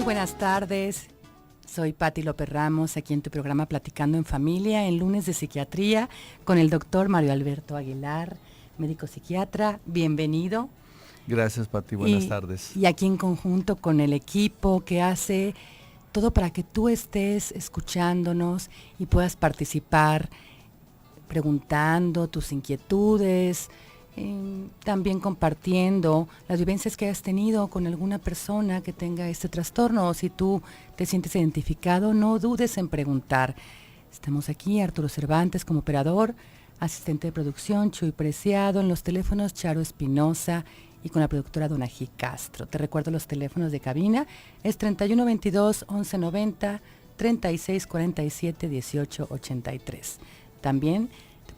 buenas tardes. Soy Patti López Ramos, aquí en tu programa Platicando en Familia, en Lunes de Psiquiatría, con el doctor Mario Alberto Aguilar, médico psiquiatra. Bienvenido. Gracias, Patti. Buenas tardes. Y aquí en conjunto con el equipo que hace todo para que tú estés escuchándonos y puedas participar, preguntando tus inquietudes, también compartiendo las vivencias que has tenido con alguna persona que tenga este trastorno, o si tú te sientes identificado, no dudes en preguntar. Estamos aquí, Arturo Cervantes como operador, asistente de producción, Chuy Preciado, en los teléfonos Charo Espinosa y con la productora Donají Castro. Te recuerdo los teléfonos de cabina, es 3122-1190, 3647-1883. También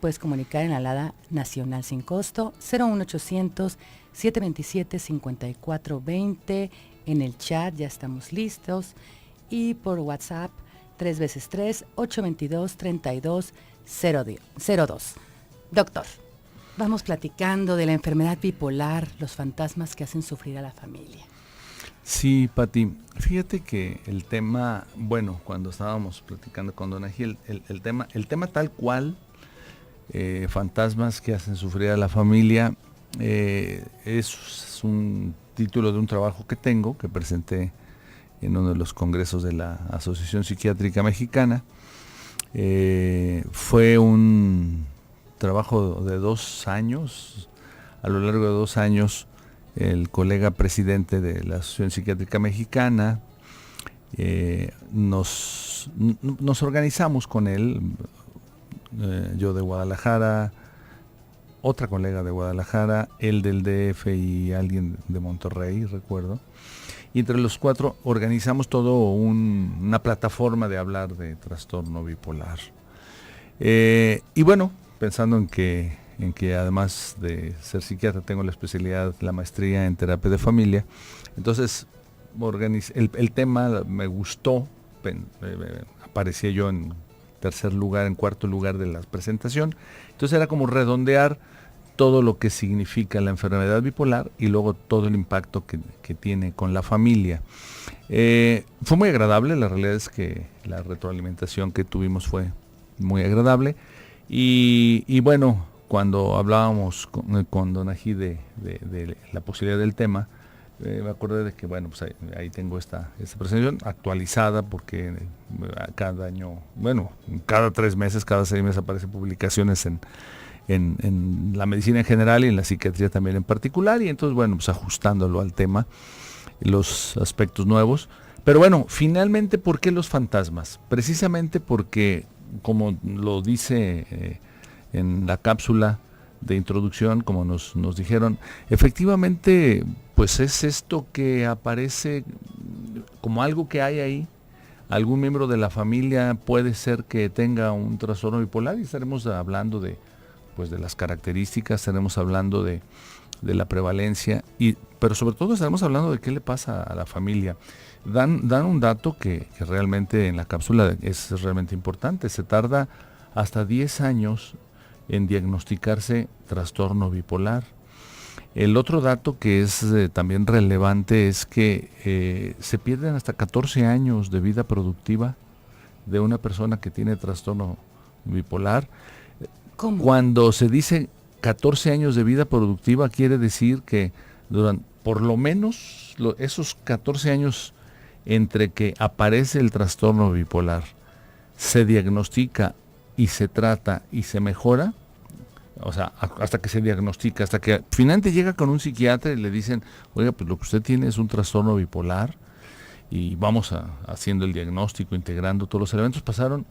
puedes comunicar en la alada nacional sin costo 01800 727 5420. En el chat ya estamos listos, y por WhatsApp 3x3 822 3202. Doctor, vamos platicando de la enfermedad bipolar, los fantasmas que hacen sufrir a la familia. Sí, Pati, fíjate que el tema, bueno, cuando estábamos platicando con Donají, el tema tal cual, fantasmas que hacen sufrir a la familia, es un título de un trabajo que tengo, que presenté en uno de los congresos de la Asociación Psiquiátrica Mexicana. Fue un trabajo de 2 años. A lo largo de 2 años, el colega presidente de la Asociación Psiquiátrica Mexicana, nos organizamos con él, yo de Guadalajara, otra colega de Guadalajara, él del DF y alguien de Monterrey, recuerdo. Y entre los 4 organizamos todo una plataforma de hablar de trastorno bipolar. Y bueno, pensando en que además de ser psiquiatra tengo la especialidad, la maestría en terapia de familia, entonces el tema me gustó, aparecía yo en tercer lugar, en cuarto lugar de la presentación. Entonces era como redondear todo lo que significa la enfermedad bipolar y luego todo el impacto que tiene con la familia. Fue muy agradable, la realidad es que la retroalimentación que tuvimos fue muy agradable. Y bueno, cuando hablábamos con Donají de la posibilidad del tema, me acordé de que, bueno, pues ahí tengo esta presentación actualizada, porque cada año, bueno, cada 3 meses, cada 6 meses aparecen publicaciones en la medicina en general y en la psiquiatría también en particular, y entonces, bueno, pues ajustándolo al tema, los aspectos nuevos. Pero bueno, finalmente, ¿por qué los fantasmas? Precisamente porque, como lo dice en la cápsula de introducción, como nos dijeron, efectivamente, pues es esto que aparece como algo que hay ahí. Algún miembro de la familia puede ser que tenga un trastorno bipolar, y estaremos hablando de las características, estaremos hablando de la prevalencia, pero sobre todo estaremos hablando de qué le pasa a la familia. Dan un dato que realmente en la cápsula es realmente importante. Se tarda hasta 10 años en diagnosticarse trastorno bipolar. El otro dato que es también relevante es que se pierden hasta 14 años de vida productiva de una persona que tiene trastorno bipolar. ¿Cómo? Cuando se dice 14 años de vida productiva, quiere decir que por lo menos esos 14 años entre que aparece el trastorno bipolar, se diagnostica y se trata y se mejora, o sea, hasta que se diagnostica, hasta que finalmente llega con un psiquiatra y le dicen, oiga, pues lo que usted tiene es un trastorno bipolar, y vamos haciendo el diagnóstico, integrando todos los elementos. Pasaron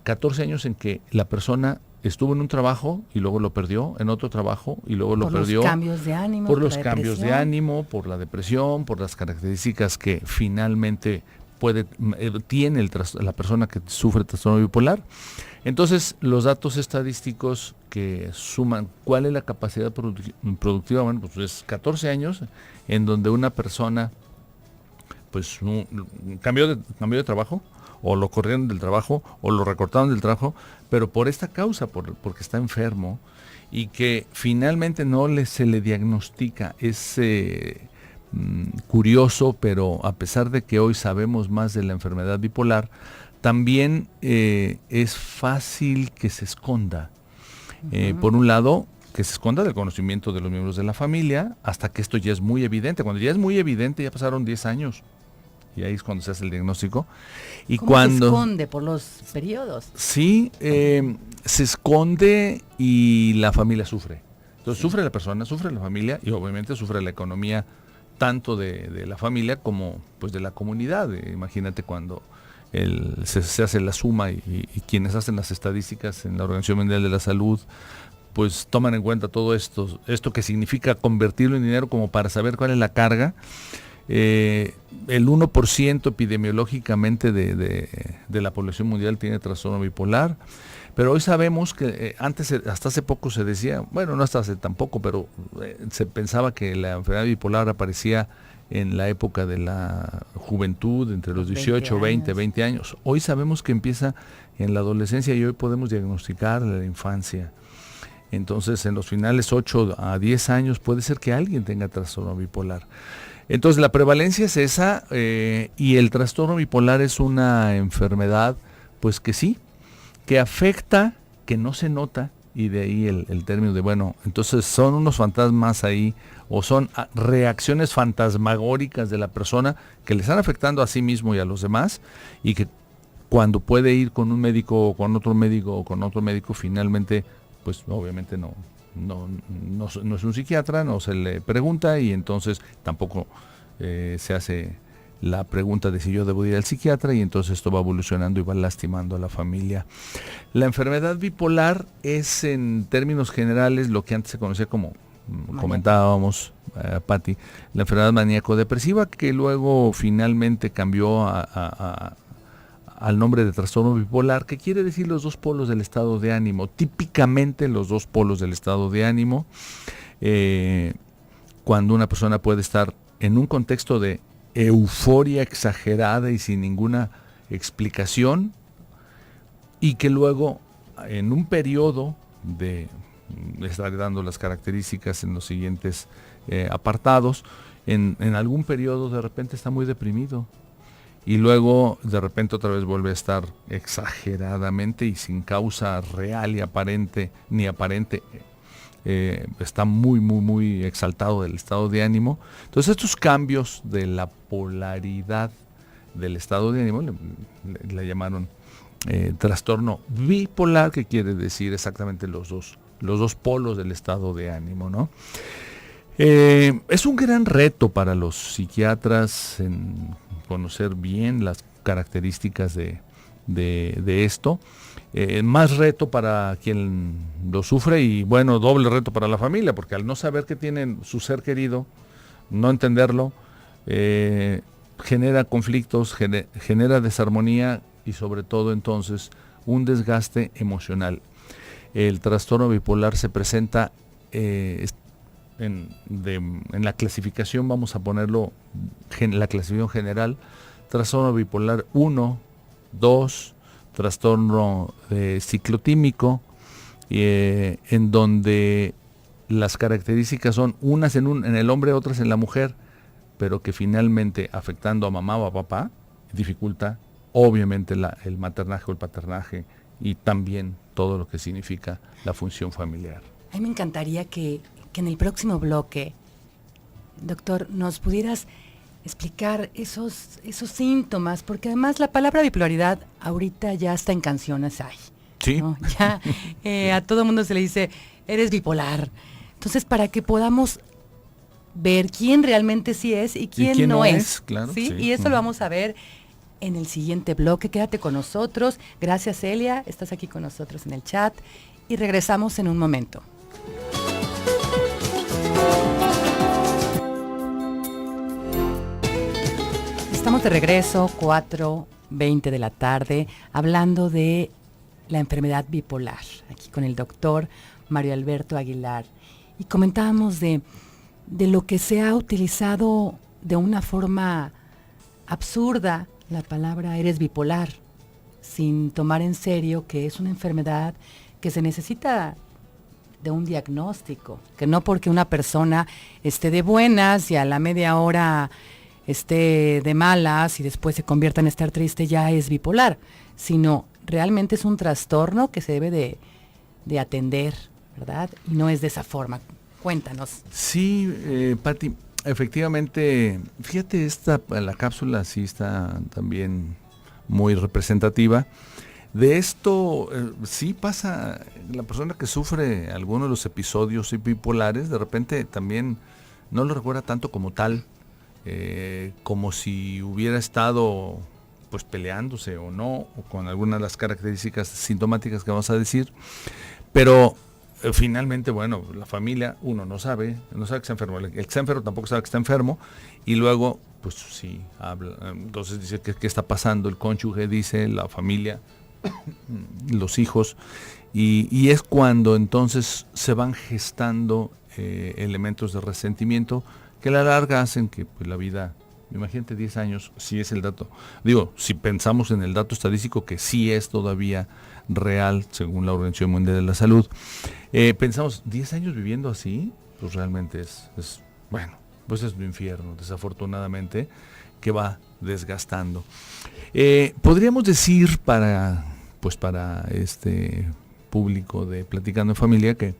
14 años en que la persona estuvo en un trabajo y luego lo perdió, en otro trabajo y luego lo perdió. Por los cambios de ánimo. Por los cambios de ánimo, por la depresión, por las características que finalmente tiene la persona que sufre trastorno bipolar. Entonces, los datos estadísticos que suman cuál es la capacidad productiva, bueno, pues es 14 años en donde una persona pues cambió de trabajo, o lo corrieron del trabajo, o lo recortaron del trabajo, pero por esta causa, porque está enfermo, y que finalmente no se le diagnostica ese curioso, pero a pesar de que hoy sabemos más de la enfermedad bipolar, también es fácil que se esconda. Por un lado, que se esconda del conocimiento de los miembros de la familia, hasta que esto ya es muy evidente. Cuando ya es muy evidente, ya pasaron 10 años, y ahí es cuando se hace el diagnóstico. Y ¿Cómo se esconde? ¿Por los periodos? Sí, se esconde y la familia sufre. Entonces sufre la persona, sufre la familia y obviamente sufre la economía tanto de la familia como pues de la comunidad. Imagínate cuando se hace la suma y quienes hacen las estadísticas en la Organización Mundial de la Salud pues toman en cuenta todo esto que significa convertirlo en dinero como para saber cuál es la carga. El 1% epidemiológicamente de la población mundial tiene trastorno bipolar, pero hoy sabemos que antes, hasta hace poco se decía, bueno, no hasta hace tampoco, pero se pensaba que la enfermedad bipolar aparecía en la época de la juventud, entre los 18, 20 años. Hoy sabemos que empieza en la adolescencia y hoy podemos diagnosticar en la infancia. Entonces, en los finales 8 a 10 años puede ser que alguien tenga trastorno bipolar. Entonces, la prevalencia es esa y el trastorno bipolar es una enfermedad, pues que sí, que afecta, que no se nota, y de ahí el término de, bueno, entonces son unos fantasmas ahí, o son reacciones fantasmagóricas de la persona que le están afectando a sí mismo y a los demás, y que cuando puede ir con un médico o con otro médico, finalmente pues obviamente no es un psiquiatra, no se le pregunta y entonces tampoco se hace la pregunta de si yo debo ir al psiquiatra y entonces esto va evolucionando y va lastimando a la familia. La enfermedad bipolar es en términos generales lo que antes se conocía como, comentábamos, Patti, la enfermedad maníaco-depresiva, que luego finalmente cambió al nombre de trastorno bipolar, que quiere decir los dos polos del estado de ánimo, típicamente los dos polos del estado de ánimo, cuando una persona puede estar en un contexto de euforia exagerada y sin ninguna explicación, y que luego en un periodo estaré dando las características en los siguientes apartados, en algún periodo de repente está muy deprimido, y luego de repente otra vez vuelve a estar exageradamente y sin causa real y aparente, está muy exaltado del estado de ánimo. Entonces estos cambios de la polaridad del estado de ánimo le llamaron trastorno bipolar, que quiere decir exactamente los dos polos del estado de ánimo, ¿no? Es un gran reto para los psiquiatras en conocer bien las características de esto. Más reto para quien lo sufre y bueno, doble reto para la familia, porque al no saber que tienen su ser querido, no entenderlo, genera conflictos, genera desarmonía y sobre todo entonces un desgaste emocional. El trastorno bipolar se presenta en la clasificación, vamos a ponerlo en la clasificación general: trastorno bipolar 1, 2, trastorno ciclotímico, en donde las características son unas en el hombre, otras en la mujer, pero que finalmente, afectando a mamá o a papá, dificulta obviamente el maternaje o el paternaje y también todo lo que significa la función familiar. A mí me encantaría que en el próximo bloque, doctor, nos pudieras explicar esos síntomas, porque además la palabra bipolaridad ahorita ya está en canciones hay. Sí. ¿No? Ya a todo el mundo se le dice, eres bipolar. Entonces, para que podamos ver quién realmente sí es y quién no es. Claro, ¿sí? sí. Y eso lo vamos a ver en el siguiente bloque. Quédate con nosotros. Gracias, Celia. Estás aquí con nosotros en el chat. Y regresamos en un momento. Estamos de regreso, 4:20 de la tarde, hablando de la enfermedad bipolar, aquí con el doctor Mario Alberto Aguilar. Y comentábamos de lo que se ha utilizado de una forma absurda la palabra eres bipolar, sin tomar en serio que es una enfermedad que se necesita de un diagnóstico, que no porque una persona esté de buenas y a la media hora esté de malas y después se convierta en estar triste ya es bipolar, sino realmente es un trastorno que se debe de atender, ¿verdad? Y no es de esa forma. Cuéntanos. Sí, Pati, efectivamente, fíjate, la cápsula sí está también muy representativa. De esto sí pasa, la persona que sufre alguno de los episodios bipolares, de repente también no lo recuerda tanto como tal, como si hubiera estado pues peleándose o no, o con algunas de las características sintomáticas que vamos a decir, pero finalmente, bueno, la familia, uno no sabe que está enfermo, el que está enfermo tampoco sabe que está enfermo, y luego, pues sí, habla, entonces dice qué está pasando, el cónyuge dice, la familia, los hijos, y es cuando entonces se van gestando elementos de resentimiento que a la larga hacen que pues, la vida, imagínate 10 años, si es el dato, digo, si pensamos en el dato estadístico que sí es todavía real, según la Organización Mundial de la Salud, pensamos, 10 años viviendo así, pues realmente es bueno, pues es un infierno, desafortunadamente, que va desgastando. Podríamos decir para este público de Platicando en Familia que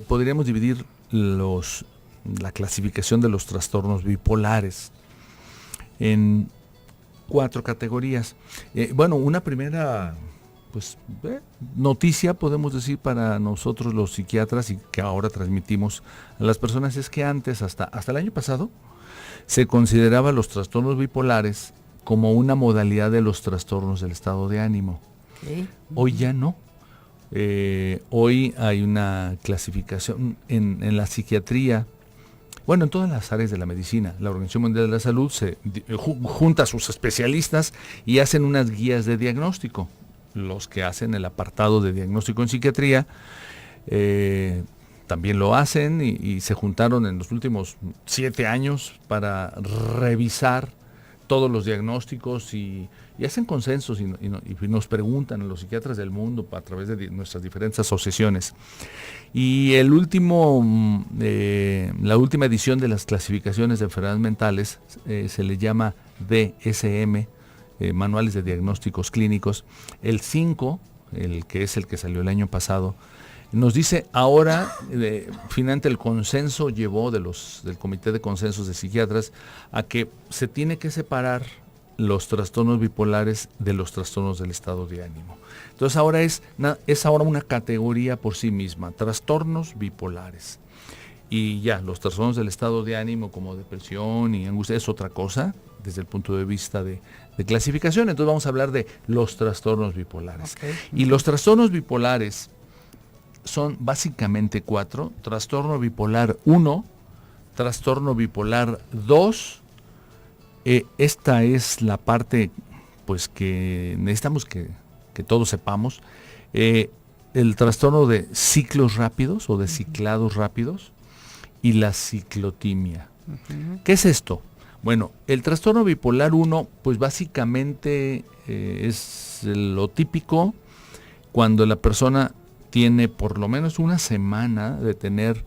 podríamos dividir la clasificación de los trastornos bipolares en 4 categorías. Bueno, una primera noticia, podemos decir, para nosotros los psiquiatras y que ahora transmitimos a las personas es que antes, hasta el año pasado, se consideraba los trastornos bipolares como una modalidad de los trastornos del estado de ánimo. Okay. Hoy ya no. Hoy hay una clasificación en la psiquiatría, bueno, en todas las áreas de la medicina. La Organización Mundial de la Salud se junta a sus especialistas y hacen unas guías de diagnóstico. Los que hacen el apartado de diagnóstico en psiquiatría también lo hacen y se juntaron en los últimos 7 años para revisar todos los diagnósticos y hacen consensos y nos preguntan a los psiquiatras del mundo a través de nuestras diferentes asociaciones. Y la última edición de las clasificaciones de enfermedades mentales se le llama DSM, Manuales de Diagnósticos Clínicos. El 5, el que es el que salió el año pasado, nos dice ahora, finalmente el consenso llevó del Comité de Consensos de Psiquiatras a que se tiene que separar los trastornos bipolares de los trastornos del estado de ánimo. Entonces ahora es ahora una categoría por sí misma, trastornos bipolares. Y ya, los trastornos del estado de ánimo como depresión y angustia es otra cosa desde el punto de vista de clasificación. Entonces vamos a hablar de los trastornos bipolares. Okay. Y los trastornos bipolares son básicamente 4, trastorno bipolar 1, trastorno bipolar 2, esta es la parte pues que necesitamos que todos sepamos, el trastorno de ciclos rápidos o de ciclados rápidos y la ciclotimia. Uh-huh. ¿Qué es esto? Bueno, el trastorno bipolar 1 pues básicamente es lo típico cuando la persona tiene por lo menos una semana de tener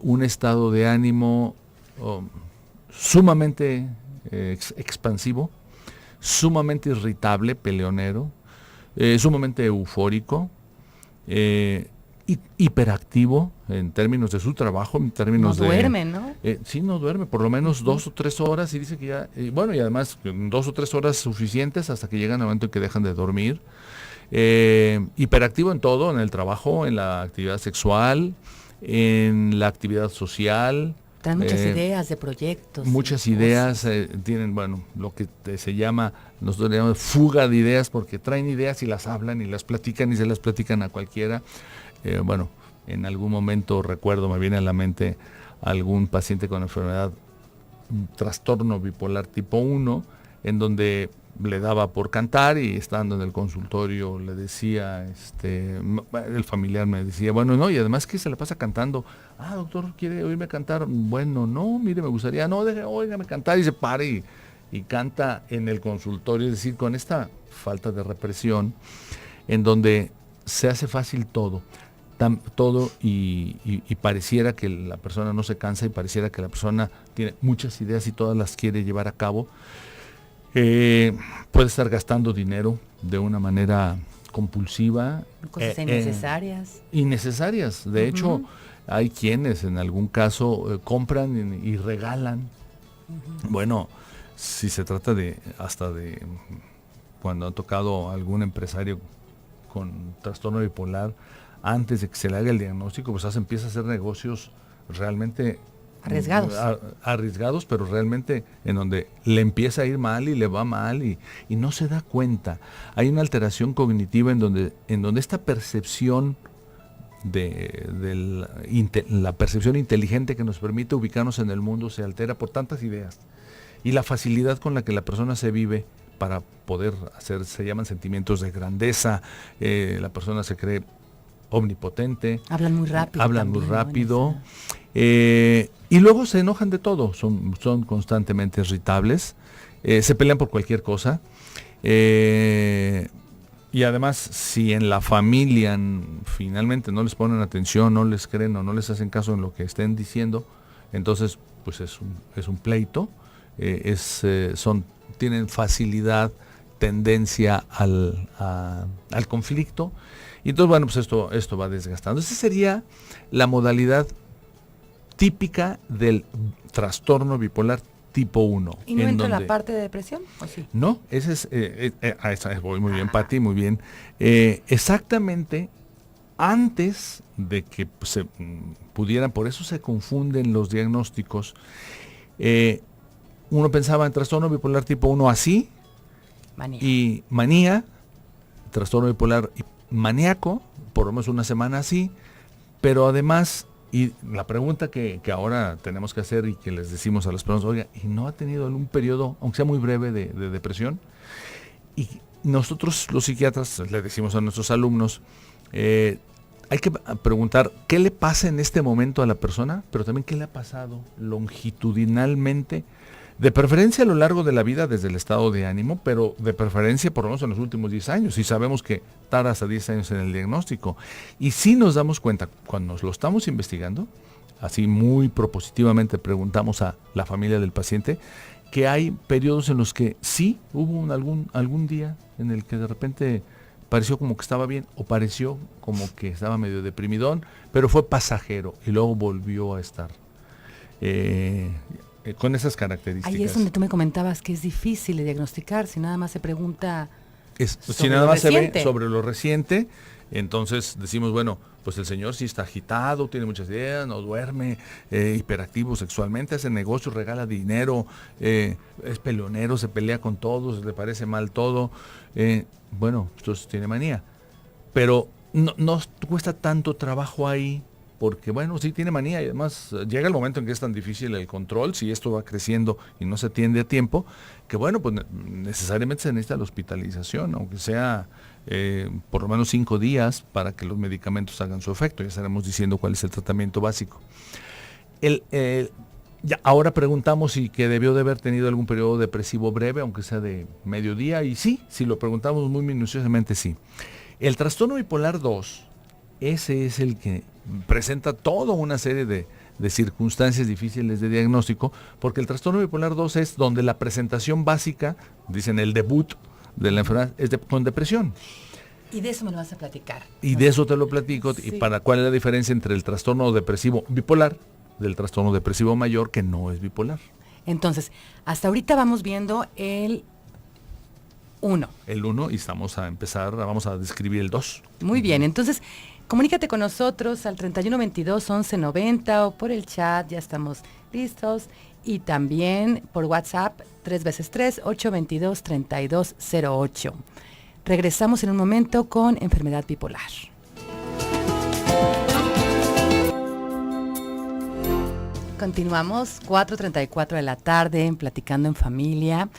un estado de ánimo sumamente expansivo, sumamente irritable, peleonero, sumamente eufórico, hiperactivo en términos de su trabajo, en términos no duerme, ¿no? Sí, no duerme, por lo menos 2 o 3 horas, y dice que ya, y además 2 o 3 horas suficientes hasta que llega el momento en que dejan de dormir. Hiperactivo en todo, en el trabajo, en la actividad sexual, en la actividad social. Dan muchas ideas de proyectos. Muchas ideas, tienen, bueno, lo que se llama, nosotros le llamamos fuga de ideas, porque traen ideas y las hablan y las platican y se las platican a cualquiera. Bueno, en algún momento recuerdo, me viene a la mente algún paciente con enfermedad, un trastorno bipolar tipo 1, en donde le daba por cantar y estando en el consultorio le decía, el familiar me decía, bueno, no, y además que se la pasa cantando. Ah, doctor, ¿quiere oírme cantar? Bueno, no, mire, me gustaría, no, óigame cantar, y se para y canta en el consultorio, es decir, con esta falta de represión, en donde se hace fácil todo. todo y pareciera que la persona no se cansa y pareciera que la persona tiene muchas ideas y todas las quiere llevar a cabo. Puede estar gastando dinero de una manera compulsiva. Cosas innecesarias. Innecesarias. De hecho, hay quienes en algún caso compran y regalan. Bueno, si se trata hasta de cuando ha tocado algún empresario con trastorno bipolar, antes de que se le haga el diagnóstico, pues empieza a hacer negocios realmente arriesgados, pero realmente en donde le empieza a ir mal y le va mal y no se da cuenta. Hay una alteración cognitiva en donde esta percepción la percepción inteligente que nos permite ubicarnos en el mundo se altera por tantas ideas. Y la facilidad con la que la persona se vive para poder hacer, se llaman sentimientos de grandeza, la persona se cree omnipotente. Hablan muy rápido. Y luego se enojan de todo, son constantemente irritables, se pelean por cualquier cosa. Y además, si en la familia finalmente no les ponen atención, no les creen o no les hacen caso en lo que estén diciendo, entonces pues es un pleito, tienen facilidad, tendencia al conflicto. Y entonces, bueno, pues esto va desgastando. Esa sería la modalidad típica del trastorno bipolar tipo 1. ¿Y no entra la parte de depresión? ¿O sí? No, ese es voy muy bien, Pati, muy bien. Exactamente antes de que se pudieran, por eso se confunden los diagnósticos. Uno pensaba en trastorno bipolar tipo 1 así, y manía, trastorno bipolar maníaco, por lo menos una semana así, pero además, y la pregunta que ahora tenemos que hacer y que les decimos a las personas, oiga, ¿y no ha tenido algún periodo, aunque sea muy breve, de depresión? Y nosotros los psiquiatras le decimos a nuestros alumnos, hay que preguntar qué le pasa en este momento a la persona, pero también qué le ha pasado longitudinalmente, de preferencia a lo largo de la vida desde el estado de ánimo, pero de preferencia por lo menos en los últimos 10 años. Y sabemos que tarda hasta 10 años en el diagnóstico. Y sí nos damos cuenta, cuando nos lo estamos investigando, así muy propositivamente preguntamos a la familia del paciente, que hay periodos en los que sí hubo algún día en el que de repente pareció como que estaba bien o pareció como que estaba medio deprimidón, pero fue pasajero y luego volvió a estar. Con esas características. Ahí es donde tú me comentabas que es difícil de diagnosticar, si nada más se pregunta si nada más se ve sobre lo reciente, entonces decimos, bueno, pues el señor sí está agitado, tiene muchas ideas, no duerme, hiperactivo sexualmente, hace negocios, regala dinero, es peleonero, se pelea con todos, le parece mal todo, bueno, entonces tiene manía. Pero no cuesta tanto trabajo ahí, porque bueno, sí tiene manía y además llega el momento en que es tan difícil el control, si esto va creciendo y no se atiende a tiempo, que bueno, pues necesariamente se necesita la hospitalización, aunque sea por lo menos 5 días para que los medicamentos hagan su efecto. Ya estaremos diciendo cuál es el tratamiento básico. Ya ahora preguntamos si que debió de haber tenido algún periodo depresivo breve, aunque sea de mediodía, y sí, si lo preguntamos muy minuciosamente, sí. El trastorno bipolar 2, ese es el que presenta toda una serie de circunstancias difíciles de diagnóstico, porque el trastorno bipolar 2 es donde la presentación básica, dicen el debut de la enfermedad, es con depresión. Y de eso me lo vas a platicar. Y de eso te lo platico, sí. Y cuál es la diferencia entre el trastorno depresivo bipolar del trastorno depresivo mayor, que no es bipolar. Entonces, hasta ahorita vamos viendo el 1. El 1 y vamos a describir el 2. Muy bien, entonces comunícate con nosotros al 3122-1190 o por el chat, ya estamos listos. Y también por WhatsApp, 3x3, 822-3208. Regresamos en un momento con enfermedad bipolar. Continuamos, 4:34 de la tarde, platicando en familia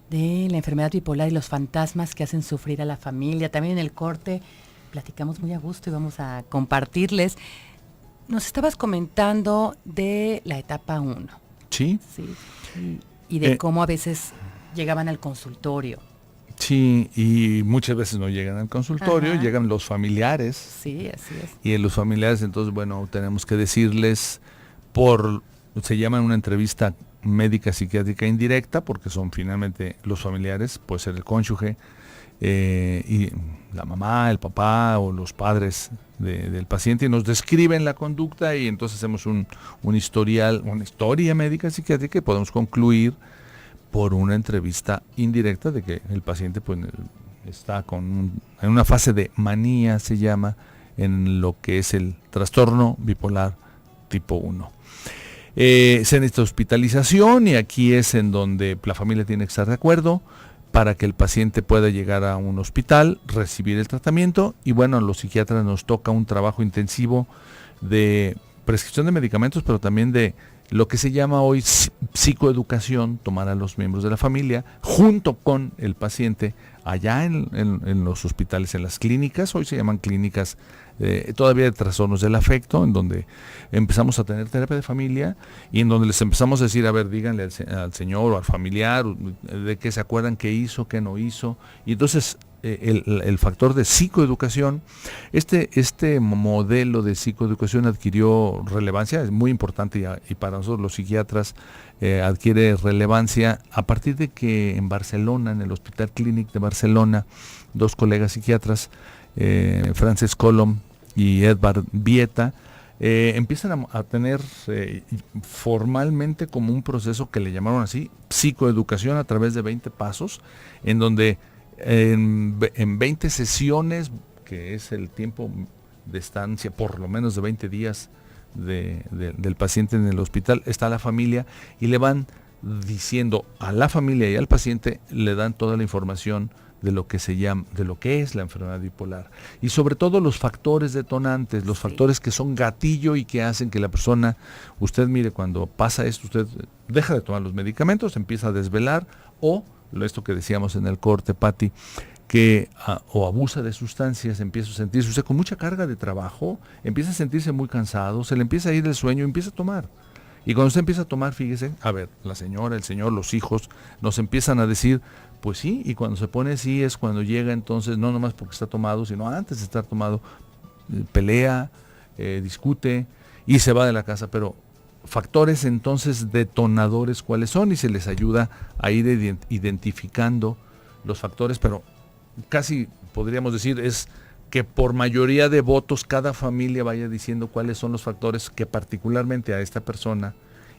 de la enfermedad bipolar y los fantasmas que hacen sufrir a la familia. También en el corte platicamos muy a gusto y vamos a compartirles. Nos estabas comentando de la etapa 1. Sí. Sí. Y de cómo a veces llegaban al consultorio. Sí, y muchas veces no llegan al consultorio, Ajá. llegan los familiares. Sí, así es. Y en los familiares, entonces, bueno, tenemos que decirles se llama una entrevista médica psiquiátrica indirecta, porque son finalmente los familiares, puede ser el cónyuge, y la mamá, el papá o los padres del paciente, y nos describen la conducta y entonces hacemos un historial, una historia médica psiquiátrica y podemos concluir por una entrevista indirecta de que el paciente pues está en una fase de manía, se llama, en lo que es el trastorno bipolar tipo 1. Se necesita hospitalización y aquí es en donde la familia tiene que estar de acuerdo para que el paciente pueda llegar a un hospital, recibir el tratamiento y bueno, a los psiquiatras nos toca un trabajo intensivo de prescripción de medicamentos, pero también de lo que se llama hoy psicoeducación, tomar a los miembros de la familia junto con el paciente allá en los hospitales, en las clínicas, hoy se llaman clínicas todavía de trastornos del afecto, en donde empezamos a tener terapia de familia y en donde les empezamos a decir, a ver, díganle al señor o al familiar de qué se acuerdan, qué hizo, qué no hizo, y entonces el factor de psicoeducación, este modelo de psicoeducación adquirió relevancia, es muy importante y para nosotros los psiquiatras adquiere relevancia a partir de que en Barcelona, en el Hospital Clínic de Barcelona, dos colegas psiquiatras, Frances Colom y Edvard Vieta, empiezan a tener formalmente como un proceso que le llamaron así, psicoeducación a través de 20 pasos, en donde en 20 sesiones, que es el tiempo de estancia, por lo menos de 20 días del paciente en el hospital, está la familia y le van diciendo a la familia y al paciente, le dan toda la información de lo que se llama, de lo que es la enfermedad bipolar y sobre todo los factores detonantes, los factores que son gatillo y que hacen que la persona, usted mire, cuando pasa esto, usted deja de tomar los medicamentos, empieza a desvelar o esto que decíamos en el corte, Patti, que o abusa de sustancias, empieza a sentirse usted con mucha carga de trabajo, empieza a sentirse muy cansado, se le empieza a ir el sueño, empieza a tomar. Y cuando usted empieza a tomar, fíjese, a ver, la señora, el señor, los hijos, nos empiezan a decir, pues sí, y cuando se pone así es cuando llega entonces, no nomás porque está tomado, sino antes de estar tomado, pelea, discute y se va de la casa, pero factores entonces detonadores cuáles son y se les ayuda a ir identificando los factores, pero casi podríamos decir es que por mayoría de votos cada familia vaya diciendo cuáles son los factores que particularmente a esta persona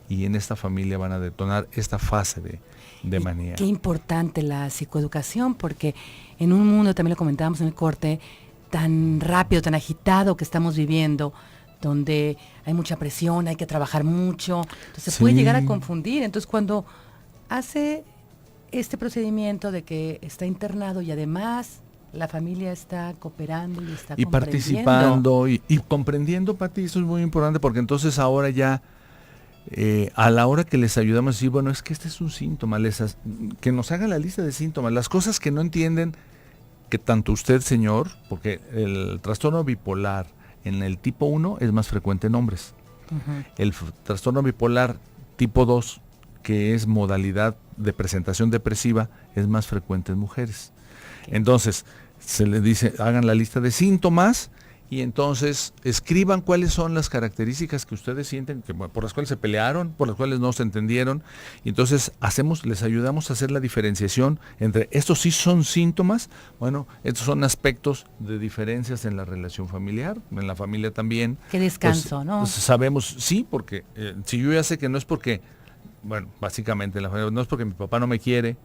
y en esta familia van a detonar esta fase de manía. Qué importante la psicoeducación, porque en un mundo, también lo comentábamos en el corte, tan rápido, tan agitado que estamos viviendo, donde hay mucha presión, hay que trabajar mucho, entonces se puede llegar a confundir. Entonces cuando hace este procedimiento de que está internado y además la familia está cooperando y está participando y comprendiendo, Pati, eso es muy importante porque entonces ahora ya a la hora que les ayudamos a decir, bueno, es que este es un síntoma, que nos hagan la lista de síntomas, las cosas que no entienden, que tanto usted, señor, porque el trastorno bipolar en el tipo 1 es más frecuente en hombres. Uh-huh. El trastorno bipolar tipo 2, que es modalidad de presentación depresiva, es más frecuente en mujeres. Okay. Entonces, se les dice, hagan la lista de síntomas y entonces escriban cuáles son las características que ustedes sienten, que, por las cuales se pelearon, por las cuales no se entendieron. Y entonces les ayudamos a hacer la diferenciación entre estos sí son síntomas, bueno, estos son aspectos de diferencias en la relación familiar, en la familia también. Qué descanso, pues, ¿no? Pues sabemos, sí, porque si yo ya sé que no es porque, bueno, básicamente en la familia, no es porque mi papá no me quiere,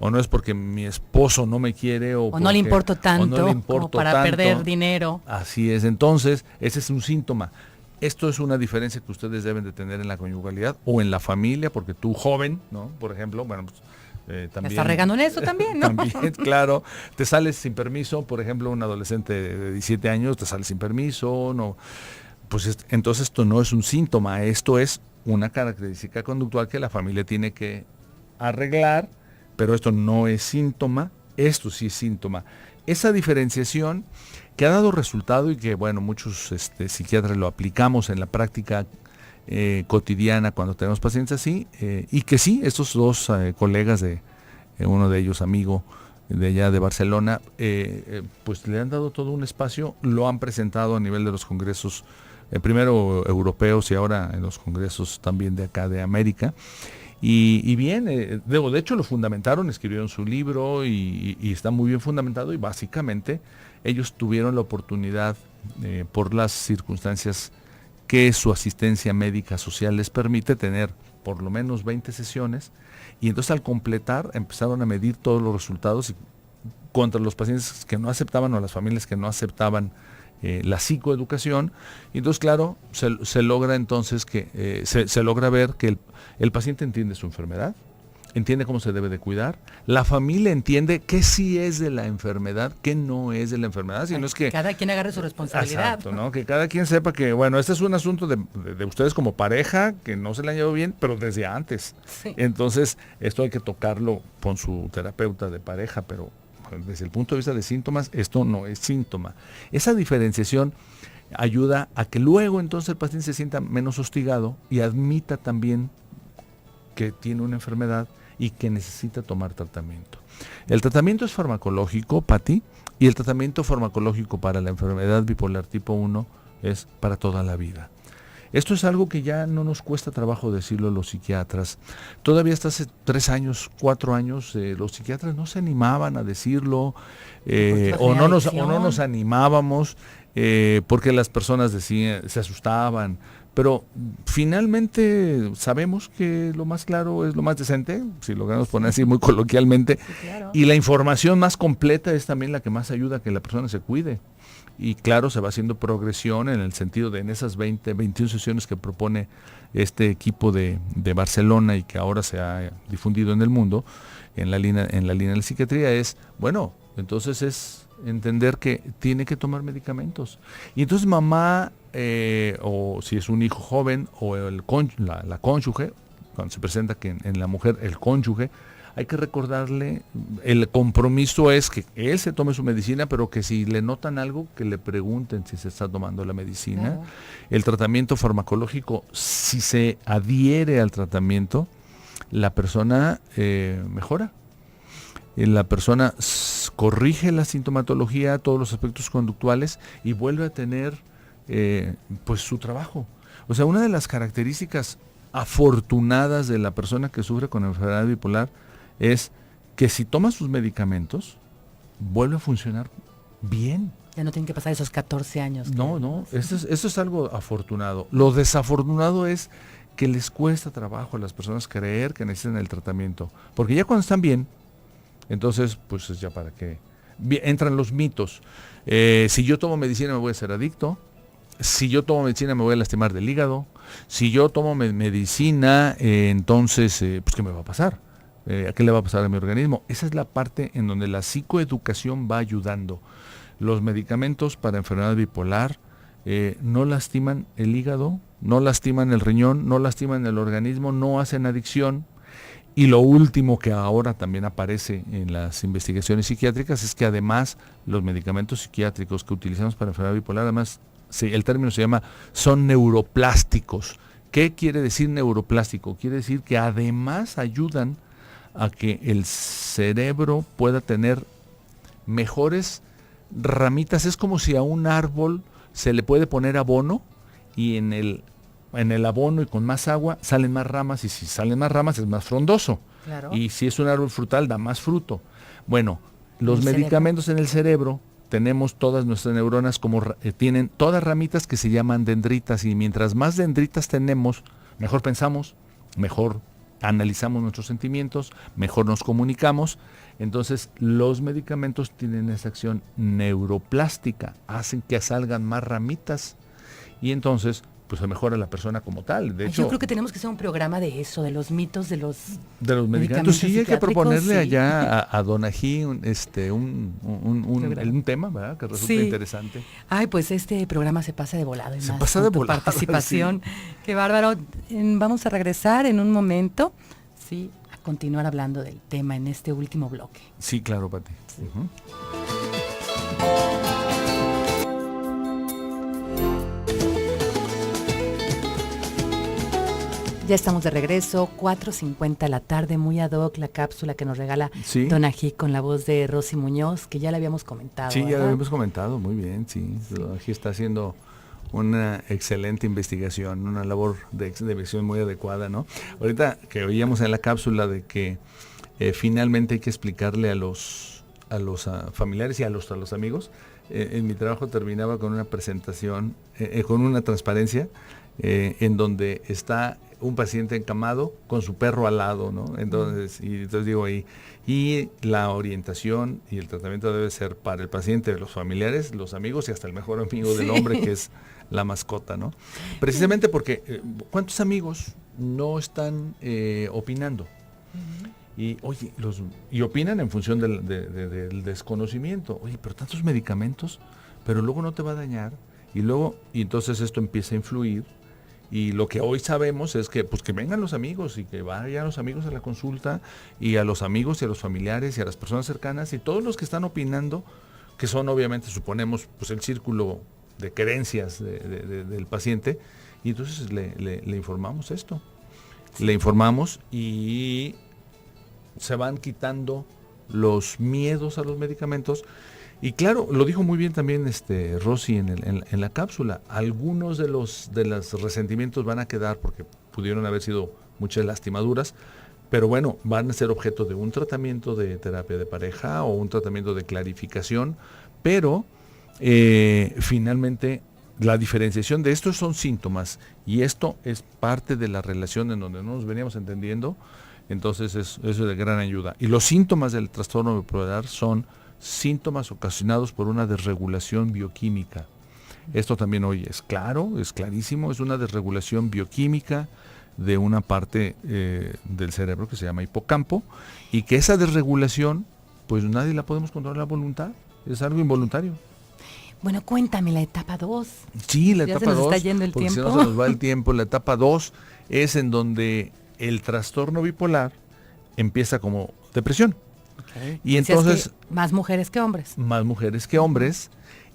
o no es porque mi esposo no me quiere, o no le importo tanto, no le importo como para tanto, perder dinero. Así es, entonces ese es un síntoma. Esto es una diferencia que ustedes deben de tener en la conyugalidad o en la familia, porque tú joven, ¿no? Por ejemplo, bueno, pues también... ¿Estás regando en eso también, no? También, claro, te sales sin permiso, por ejemplo, un adolescente de 17 años te sale sin permiso, no, pues entonces esto no es un síntoma, esto es una característica conductual que la familia tiene que arreglar, pero esto no es síntoma, esto sí es síntoma. Esa diferenciación que ha dado resultado y que, bueno, muchos psiquiatras lo aplicamos en la práctica cotidiana cuando tenemos pacientes así, y que sí, estos dos colegas, uno de ellos amigo, de allá de Barcelona, pues le han dado todo un espacio, lo han presentado a nivel de los congresos, primero europeos y ahora en los congresos también de acá de América. Y bien, de hecho lo fundamentaron, escribieron su libro y está muy bien fundamentado, y básicamente ellos tuvieron la oportunidad, por las circunstancias que su asistencia médica social les permite, tener por lo menos 20 sesiones, y entonces al completar empezaron a medir todos los resultados y contra los pacientes que no aceptaban o las familias que no aceptaban la psicoeducación, y entonces claro, se logra entonces que se logra ver que el paciente entiende su enfermedad, entiende cómo se debe de cuidar, la familia entiende qué sí es de la enfermedad, qué no es de la enfermedad, sino es que cada quien agarre su responsabilidad. Exacto, ¿no? Que cada quien sepa que, bueno, este es un asunto de ustedes como pareja, que no se le han llevado bien, pero desde antes. Sí. Entonces, esto hay que tocarlo con su terapeuta de pareja, pero desde el punto de vista de síntomas, esto no es síntoma. Esa diferenciación ayuda a que luego entonces el paciente se sienta menos hostigado y admita también que tiene una enfermedad y que necesita tomar tratamiento. El tratamiento es farmacológico, Pati, y el tratamiento farmacológico para la enfermedad bipolar tipo 1 es para toda la vida. Esto es algo que ya no nos cuesta trabajo decirlo a los psiquiatras. Todavía hasta hace 3 años, 4 años, los psiquiatras no se animaban a decirlo, o no nos animábamos, porque las personas decían, se asustaban. Pero finalmente sabemos que lo más claro es lo más decente, si lo queremos poner así muy coloquialmente, Sí, claro. y la información más completa es también la que más ayuda a que la persona se cuide. Y claro, se va haciendo progresión en el sentido de en esas 21 sesiones que propone este equipo de Barcelona y que ahora se ha difundido en el mundo, en la línea de la psiquiatría, es, bueno, entonces es entender que tiene que tomar medicamentos. Y entonces mamá, o si es un hijo joven, o la cónyuge, cuando se presenta que en la mujer el cónyuge, hay que recordarle, el compromiso es que él se tome su medicina, pero que si le notan algo, que le pregunten si se está tomando la medicina. Claro. El tratamiento farmacológico, si se adhiere al tratamiento, la persona mejora. La persona corrige la sintomatología, todos los aspectos conductuales, y vuelve a tener pues su trabajo. O sea, una de las características afortunadas de la persona que sufre con enfermedad bipolar es que si toma sus medicamentos, vuelve a funcionar bien. Ya no tienen que pasar esos 14 años. No, eso es algo afortunado. Lo desafortunado es que les cuesta trabajo a las personas creer que necesitan el tratamiento. Porque ya cuando están bien, entonces, pues ya para qué. Entran los mitos. Si yo tomo medicina me voy a ser adicto. Si yo tomo medicina me voy a lastimar del hígado. Si yo tomo medicina, entonces, pues ¿qué me va a pasar? ¿A qué le va a pasar a mi organismo? Esa es la parte en donde la psicoeducación va ayudando. Los medicamentos para enfermedad bipolar no lastiman el hígado, no lastiman el riñón, no lastiman el organismo, no hacen adicción. Y lo último que ahora también aparece en las investigaciones psiquiátricas es que además los medicamentos psiquiátricos que utilizamos para enfermedad bipolar, además el término se llama, son neuroplásticos. ¿Qué quiere decir neuroplástico? Quiere decir que además ayudan a que el cerebro pueda tener mejores ramitas. Es como si a un árbol se le puede poner abono y en el abono y con más agua salen más ramas, y si salen más ramas es más frondoso. Claro. Y si es un árbol frutal da más fruto. Bueno, los medicamentos en el cerebro, tenemos todas nuestras neuronas tienen todas ramitas que se llaman dendritas, y mientras más dendritas tenemos, mejor pensamos, mejor analizamos nuestros sentimientos, mejor nos comunicamos. Entonces los medicamentos tienen esa acción neuroplástica, hacen que salgan más ramitas y entonces pues se mejora la persona como tal. De hecho, yo creo que tenemos que hacer un programa de eso, de los mitos de los medicamentos. Sí, hay que proponerle sí. allá a Don Ají un tema, ¿verdad? Que resulta interesante. Ay, pues este programa se pasa de volado. Y se más pasa de tu volado. Participación. Sí. Qué bárbaro. Vamos a regresar en un momento, sí, a continuar hablando del tema en este último bloque. Sí, claro, Pati. Sí. Ya estamos de regreso, 4:50 de la tarde, muy ad hoc la cápsula que nos regala Don Ají con la voz de Rosy Muñoz, que ya le habíamos comentado. Sí, ¿verdad? ya lo habíamos comentado, muy bien, sí. Don Ají está haciendo una excelente investigación, una labor de investigación muy adecuada, ¿no? Ahorita que oíamos en la cápsula de que finalmente hay que explicarle a los familiares y a los amigos, en mi trabajo terminaba con una presentación, con una transparencia, en donde está un paciente encamado con su perro al lado, ¿no? Entonces digo ahí, y la orientación y el tratamiento debe ser para el paciente, los familiares, los amigos y hasta el mejor amigo del hombre, que es la mascota, ¿no? Precisamente porque, ¿cuántos amigos no están opinando? Y oye, y opinan en función del desconocimiento. Oye, pero tantos medicamentos, pero luego no te va a dañar, y entonces esto empieza a influir. Y lo que hoy sabemos es que pues que vengan los amigos y que vayan los amigos a la consulta, y a los amigos y a los familiares y a las personas cercanas y todos los que están opinando, que son obviamente, suponemos, pues el círculo de creencias del paciente, y entonces le informamos esto. Le informamos y se van quitando los miedos a los medicamentos. Y claro, lo dijo muy bien también Rosy en la cápsula. Algunos de los resentimientos van a quedar porque pudieron haber sido muchas lastimaduras, pero bueno, van a ser objeto de un tratamiento de terapia de pareja o un tratamiento de clarificación, pero finalmente la diferenciación de estos son síntomas, y esto es parte de la relación en donde no nos veníamos entendiendo, entonces eso es de gran ayuda. Y los síntomas del trastorno bipolar son síntomas ocasionados por una desregulación bioquímica. Esto también hoy es claro, es clarísimo, es una desregulación bioquímica de una parte del cerebro que se llama hipocampo, y que esa desregulación, pues nadie la podemos controlar a la voluntad, es algo involuntario. Bueno, cuéntame la etapa 2. Sí, la etapa 2, está yendo el porque tiempo. si no se nos va el tiempo. La etapa 2 es en donde el trastorno bipolar empieza como depresión. Okay. Y entonces más mujeres que hombres. Más mujeres que hombres.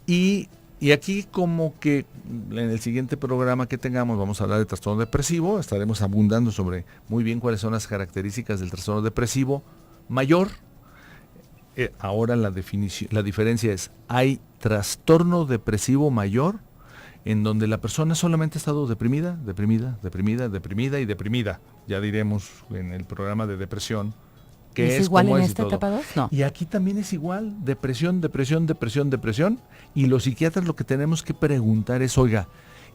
Y aquí como que en el siguiente programa que tengamos vamos a hablar de trastorno depresivo. Estaremos abundando sobre muy bien cuáles son las características del trastorno depresivo mayor. Ahora la diferencia es, hay trastorno depresivo mayor en donde la persona solamente ha estado deprimida. Ya diremos en el programa de depresión. ¿Es igual en esta etapa 2? No. Y aquí también es igual, depresión. Y los psiquiatras lo que tenemos que preguntar es, oiga,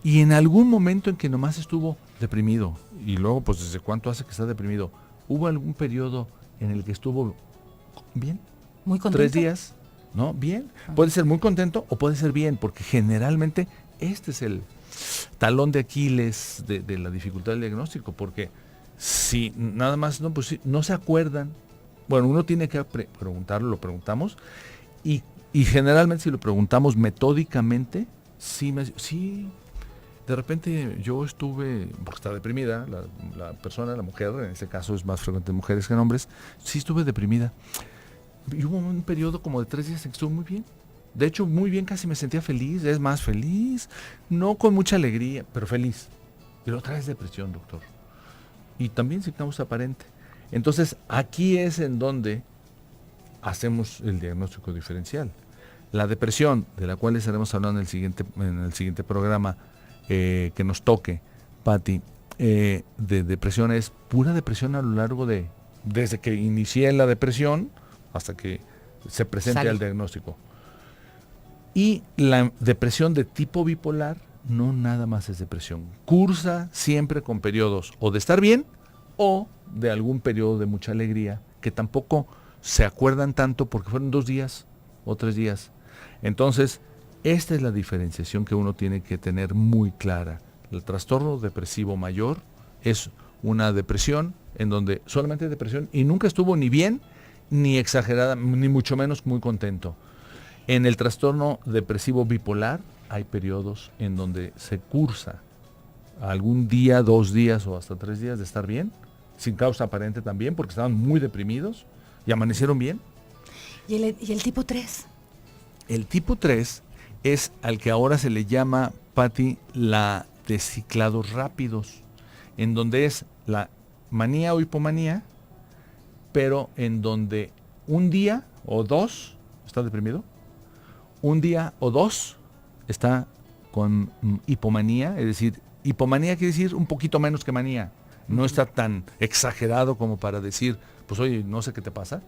¿y en algún momento en que nomás estuvo deprimido? Y luego, pues, ¿desde cuánto hace que está deprimido? ¿Hubo algún periodo en el que estuvo bien? Muy contento. 3 días, ¿no? Bien. Puede ser muy contento o puede ser bien, porque generalmente este es el talón de Aquiles de la dificultad del diagnóstico, porque si nada más no se acuerdan, bueno, uno tiene que preguntarlo, lo preguntamos, y generalmente si lo preguntamos metódicamente, sí, de repente yo estuve, porque está deprimida, la persona, la mujer, en este caso es más frecuente en mujeres que en hombres, sí estuve deprimida. Y hubo un periodo como de 3 días en que estuve muy bien. De hecho, muy bien, casi me sentía feliz, es más feliz, no con mucha alegría, pero feliz. Pero otra vez depresión, doctor. Y también sin causa aparente. Entonces, aquí es en donde hacemos el diagnóstico diferencial. La depresión, de la cual estaremos hablando en el siguiente programa que nos toque, Pati, de depresión, es pura depresión a lo largo desde que inicié la depresión hasta que se presente al diagnóstico. Y la depresión de tipo bipolar no nada más es depresión. Cursa siempre con periodos o de estar bien o de algún periodo de mucha alegría, que tampoco se acuerdan tanto porque fueron 2 días o 3 días. Entonces, esta es la diferenciación que uno tiene que tener muy clara. El trastorno depresivo mayor es una depresión en donde solamente depresión y nunca estuvo ni bien, ni exagerada, ni mucho menos muy contento. En el trastorno depresivo bipolar hay periodos en donde se cursa algún día, 2 días o hasta 3 días de estar bien, sin causa aparente también, porque estaban muy deprimidos y amanecieron bien. ¿Y el tipo 3? El tipo 3 es al que ahora se le llama, Pati, la de ciclados rápidos, en donde es la manía o hipomanía, pero en donde un día o dos está deprimido, un día o dos está con hipomanía, es decir, hipomanía quiere decir un poquito menos que manía, no está tan exagerado como para decir, pues oye, no sé qué te pasa,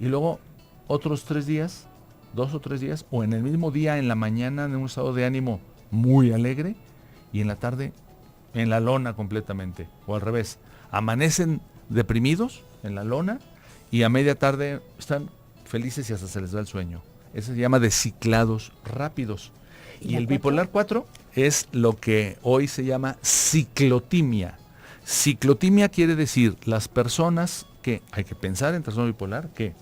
y luego otros 3 días, 2 o 3 días, o en el mismo día, en la mañana, en un estado de ánimo muy alegre, y en la tarde, en la lona completamente, o al revés, amanecen deprimidos en la lona, y a media tarde están felices y hasta se les da el sueño. Eso se llama de ciclados rápidos. Y el bipolar 4 es lo que hoy se llama ciclotimia. Ciclotimia quiere decir las personas que, hay que pensar en trastorno bipolar, que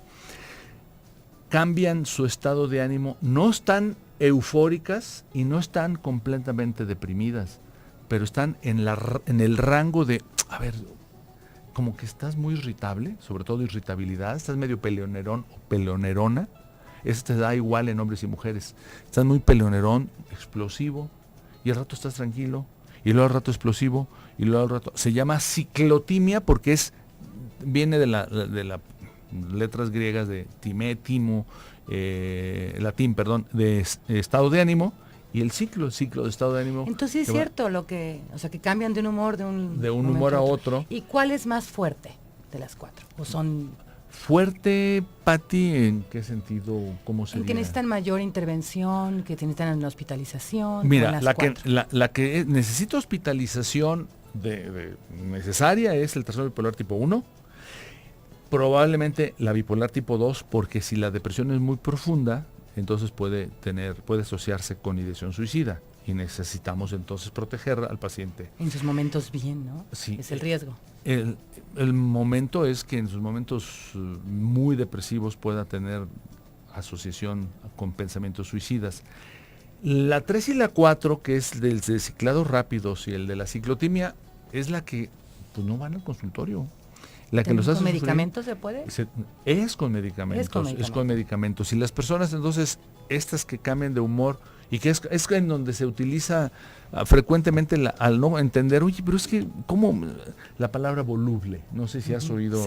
cambian su estado de ánimo, no están eufóricas y no están completamente deprimidas, pero están en el rango de, a ver, como que estás muy irritable, sobre todo irritabilidad, estás medio peleonerón o peleonerona, eso te da igual en hombres y mujeres, estás muy peleonerón, explosivo, y al rato estás tranquilo, y luego al rato explosivo, y luego al rato, se llama ciclotimia porque viene de las letras griegas de timo, latín, perdón, de estado de ánimo, y el ciclo de estado de ánimo. Entonces es cierto que cambian de un humor de un humor a otro. ¿Y cuál es más fuerte de las 4? ¿O son fuerte, Pati? ¿En qué sentido? ¿Cómo sería? En que necesitan mayor intervención, que necesitan una hospitalización. Mira, la que necesita hospitalización necesaria es el trastorno bipolar tipo 1. Probablemente la bipolar tipo 2, porque si la depresión es muy profunda, entonces puede asociarse con ideación suicida y necesitamos entonces proteger al paciente. En sus momentos bien, ¿no? Sí. Es el riesgo. El momento es que en sus momentos muy depresivos pueda tener asociación con pensamientos suicidas. La 3 y la 4, que es del de ciclados rápidos y el de la ciclotimia, es la que pues no van al consultorio. La que los hace ¿Con medicamentos se puede? Es con medicamentos. Y las personas entonces, estas que cambian de humor, y que es en donde se utiliza frecuentemente al no entender, oye, pero es que, ¿cómo? La palabra voluble, no sé si has oído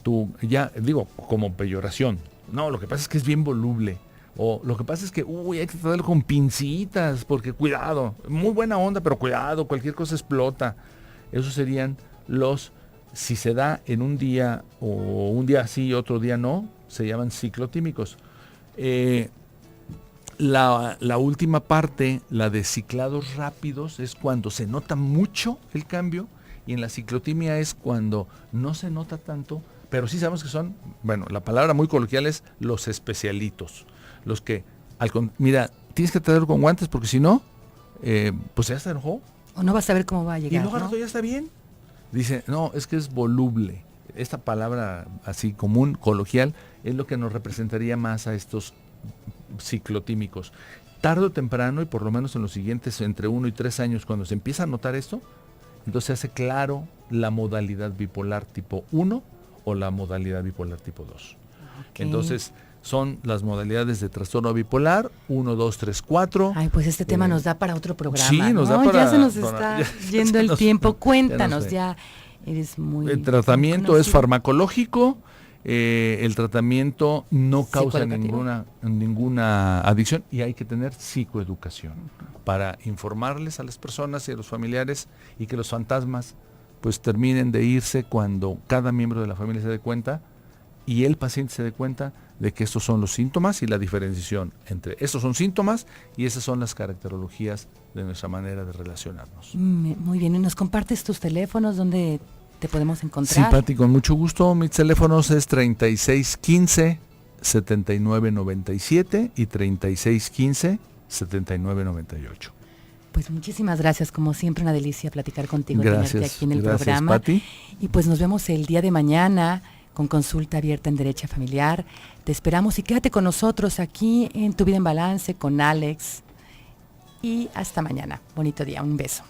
tú, ya digo, como peyoración. No, lo que pasa es que es bien voluble. O lo que pasa es que, hay que tratarlo con pincitas, porque cuidado, muy buena onda, pero cuidado, cualquier cosa explota. Esos serían si se da en un día, o un día sí y otro día no, se llaman ciclotímicos. La última parte, la de ciclados rápidos, es cuando se nota mucho el cambio, y en la ciclotimia es cuando no se nota tanto, pero sí sabemos que son, bueno, la palabra muy coloquial es los especialitos, los que, mira, tienes que tratarlo con guantes porque si no, pues ya se enojó. O no vas a ver cómo va a llegar. Y luego al rato ya está bien. Dice, no, es que es voluble. Esta palabra así común, coloquial, es lo que nos representaría más a estos ciclotímicos. Tarde o temprano, y por lo menos en los siguientes entre 1 y 3 años, cuando se empieza a notar esto, entonces se hace claro la modalidad bipolar tipo 1 o la modalidad bipolar tipo 2. Okay. Entonces, son las modalidades de trastorno bipolar, 1, 2, 3, 4. Ay, pues este tema nos da para otro programa. Sí, nos da ya se nos está yendo el tiempo. Cuéntanos, ya eres muy... El tratamiento es farmacológico, el tratamiento no causa ninguna adicción, y hay que tener psicoeducación para informarles a las personas y a los familiares, y que los fantasmas pues terminen de irse cuando cada miembro de la familia se dé cuenta y el paciente se dé cuenta de que estos son los síntomas, y la diferenciación entre estos son síntomas y esas son las caracterologías de nuestra manera de relacionarnos. Muy bien, ¿y nos compartes tus teléfonos donde te podemos encontrar? Sí, Pati, con mucho gusto. Mis teléfonos es 3615-7997 y 3615-7998. Pues muchísimas gracias, como siempre una delicia platicar contigo, gracias, tenerte aquí en el gracias, programa. Pati. Y pues nos vemos el día de mañana con consulta abierta en Derecha Familiar. Te esperamos y quédate con nosotros aquí en Tu Vida en Balance con Alex. Y hasta mañana. Bonito día. Un beso.